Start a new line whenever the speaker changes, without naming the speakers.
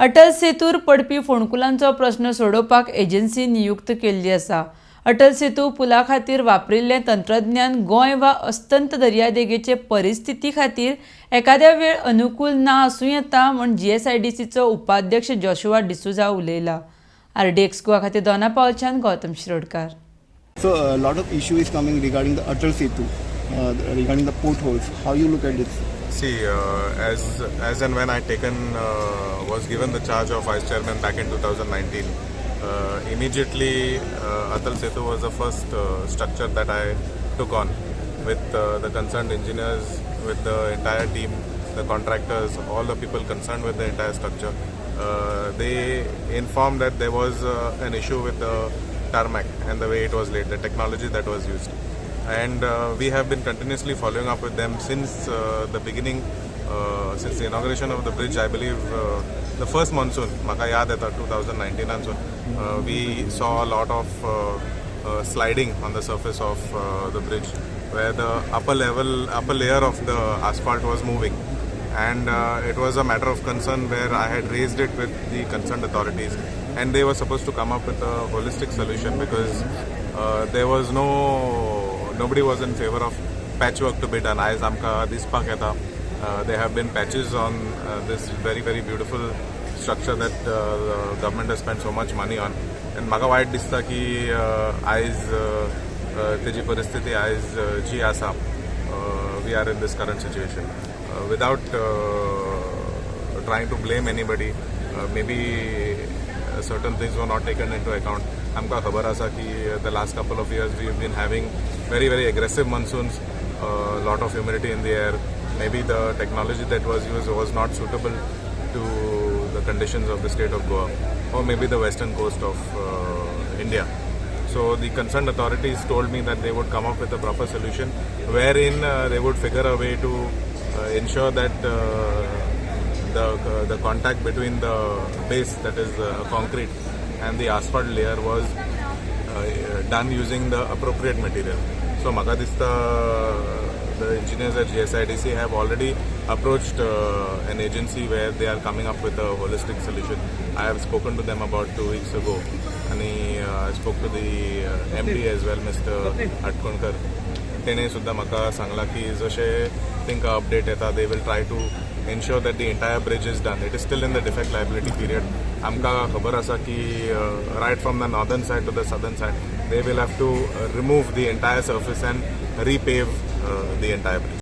अटल सेतूर पडपी फोंडकुलांचो प्रश्न सोडोवपाक एजन्सी नियुक्त केल्ली आसा। अटल सेतू पुला खातीर वापरिल्लें तंत्रज्ञान गोंय वा अस्तंत दर्यादेगेचे परिस्थिती खातीर एखाद्या वेळ अनुकूल ना आसूं येता म्हण GSIDCचो उपाध्यक्ष जोशुआ डिसूजा उलयला। RDXGOA खातीर दोना पावलच्यान Gautam Shirodkar.
So a lot of issue is coming regarding the Atal Setu, regarding the potholes. How you look at this?
See, as and when I was given the charge of vice chairman back in 2019, immediately Atal Setu was the first structure that I took on with the concerned engineers, with the entire team, the contractors, all the people concerned with the entire structure. They informed that there was an issue with the tarmac and the way it was laid, the technology that was used. And we have been continuously following up with them since the beginning, since the inauguration of the bridge. I believe the first monsoon, maka yaad hai 2019 monsoon, we saw a lot of sliding on the surface of the bridge, where the upper layer of the asphalt was moving. And it was a matter of concern where I had raised it with the concerned authorities, and they were supposed to come up with a holistic solution, because there was nobody was in favor of patchwork to be done. As amka dispa kehta, there have been patches on this very, very beautiful structure that the government has spent so much money on. And maka white dista ki as teji paristhiti as ji asa, we are in this current situation. Without trying to blame anybody, maybe certain things were not taken into account. Amka khabar asa ki the last couple of years we have been having very, very aggressive monsoons, a lot of humidity in the air. Maybe the technology that was used was not suitable to the conditions of the state of Goa, or maybe the western coast of India. So the concerned authorities told me that they would come up with a proper solution, wherein they would figure a way to ensure that the contact between the base, that is concrete, and the asphalt layer was done using the appropriate material. So Magadista, the engineers at GSIDC have already approached an agency where they are coming up with a holistic solution. I have spoken to them about 2 weeks ago, and I spoke to the MD as well, Mr. Atkonkar. Tene sudda maka sangla ki joshe think update eta, they will try to ensure that the entire bridge is done. It is still in the defect liability period. Amka khabar asa ki right from the northern side to the southern side, they will have to remove the entire surface and repave the entire bridge.